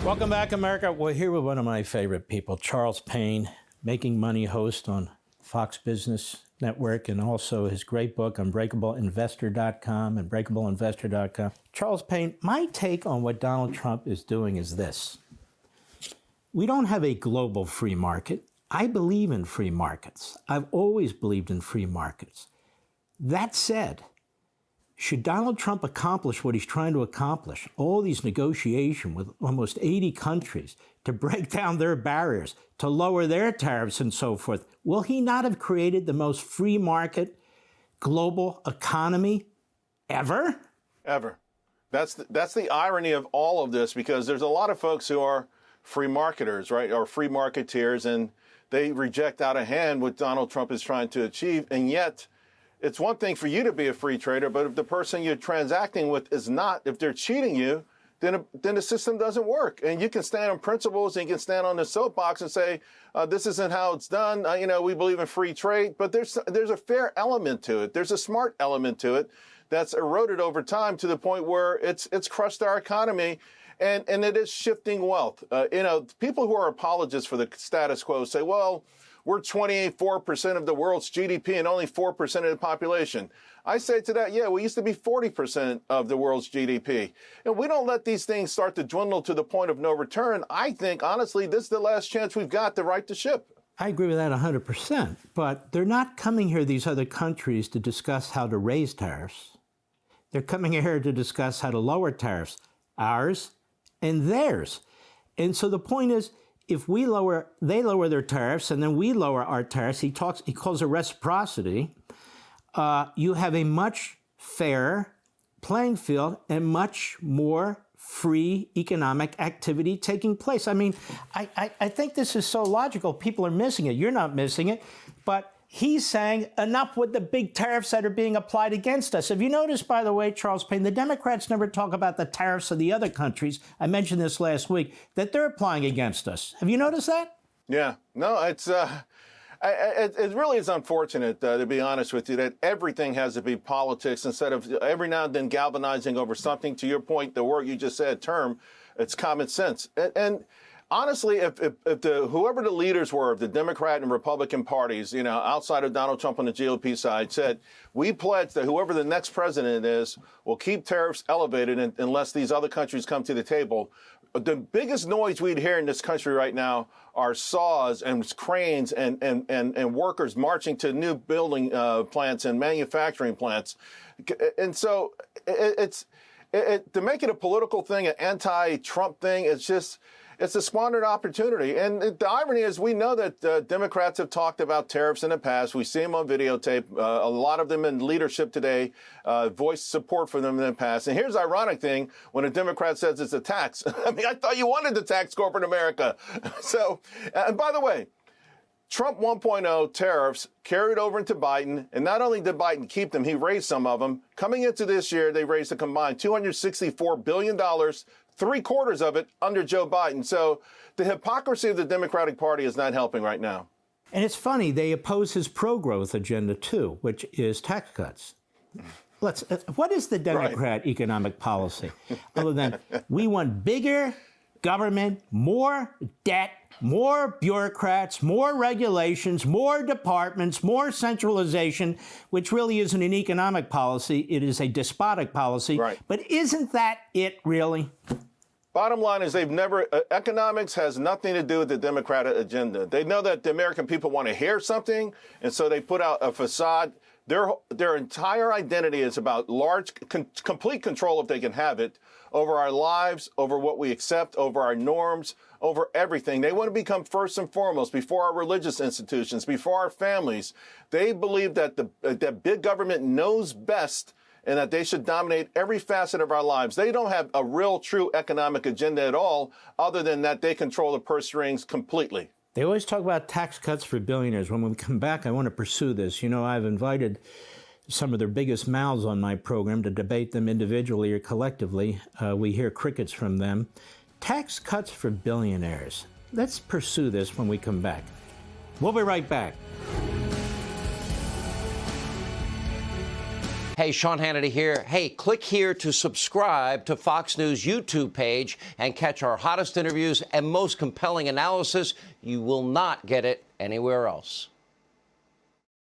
Welcome back, America. We're here with one of my favorite people, Charles Payne, Making Money host on Fox Business Network, and also his great book, unbreakableinvestor.com, unbreakableinvestor.com. Charles Payne, my take on what Donald Trump is doing is this. We don't have a global free market. I believe in free markets. I've always believed in free markets. That said, should Donald Trump accomplish what he's trying to accomplish, all these negotiations with almost 80 countries to break down their barriers, to lower their tariffs and so forth, will he not have created the most free market global economy ever? Ever. That's the irony of all of this, because there's a lot of folks who are free marketers, right, or free marketeers, and they reject out of hand what Donald Trump is trying to achieve, and yet it's one thing for you to be a free trader, but if the person you're transacting with is not, if they're cheating you, then the system doesn't work. And you can stand on principles and you can stand on the soapbox and say, this isn't how it's done. We believe in free trade, but there's a fair element to it. There's a smart element to it that's eroded over time to the point where it's crushed our economy. And it is shifting wealth. People who are apologists for the status quo say, well, we're 24% of the world's GDP and only 4% of the population. I say to that, yeah, we used to be 40% of the world's GDP. And we don't let these things start to dwindle to the point of no return. I think, honestly, this is the last chance we've got to right the ship. I agree with that 100%. But they're not coming here, these other countries, to discuss how to raise tariffs. They're coming here to discuss how to lower tariffs, ours and theirs. And so the point is, if they lower their tariffs, and then we lower our tariffs, he calls it reciprocity, you have a much fairer playing field and much more free economic activity taking place. I mean, I think this is so logical. People are missing it. You're not missing it. But he's saying enough with the big tariffs that are being applied against us. Have you noticed, by the way, Charles Payne, the Democrats never talk about the tariffs of the other countries. I mentioned this last week, that they're applying against us. Have you noticed that? Yeah. No, it really is unfortunate, to be honest with you, that everything has to be politics instead of every now and then galvanizing over something. To your point, the word you just said, term, it's common sense. And honestly, if whoever the leaders were of the Democrat and Republican parties, outside of Donald Trump on the GOP side, said, we pledge that whoever the next president is will keep tariffs elevated unless these other countries come to the table. The biggest noise we'd hear in this country right now are saws and cranes and workers marching to new building plants and manufacturing plants. And so to make it a political thing, an anti-Trump thing, it's a squandered opportunity. And the irony is we know that Democrats have talked about tariffs in the past. We see them on videotape. A lot of them in leadership today voiced support for them in the past. And here's the ironic thing. When a Democrat says it's a tax, I mean, I thought you wanted to tax corporate America. So, and by the way, Trump 1.0 tariffs carried over into Biden. And not only did Biden keep them, he raised some of them. Coming into this year, they raised a combined $264 billion, 3/4 of it under Joe Biden. So the hypocrisy of the Democratic Party is not helping right now. And it's funny, they oppose his pro-growth agenda too, which is tax cuts. What is the Democrat economic policy other than we want bigger government, more debt, more bureaucrats, more regulations, more departments, more centralization, which really isn't an economic policy. It is a despotic policy. Right. But isn't that it, really? Bottom line is economics has nothing to do with the Democratic agenda. They know that the American people want to hear something, and so they put out a facade. Their entire identity is about complete control, if they can have it, over our lives, over what we accept, over our norms, over everything. They want to become first and foremost before our religious institutions, before our families. They believe that that big government knows best and that they should dominate every facet of our lives. They don't have a real, true economic agenda at all, other than that they control the purse strings completely. They always talk about tax cuts for billionaires. When we come back, I want to pursue this. I've invited some of their biggest mouths on my program to debate them individually or collectively. We hear crickets from them. Tax cuts for billionaires. Let's pursue this when we come back. We'll be right back. Hey, Sean Hannity here. Hey, click here to subscribe to Fox News YouTube page and catch our hottest interviews and most compelling analysis. You will not get it anywhere else.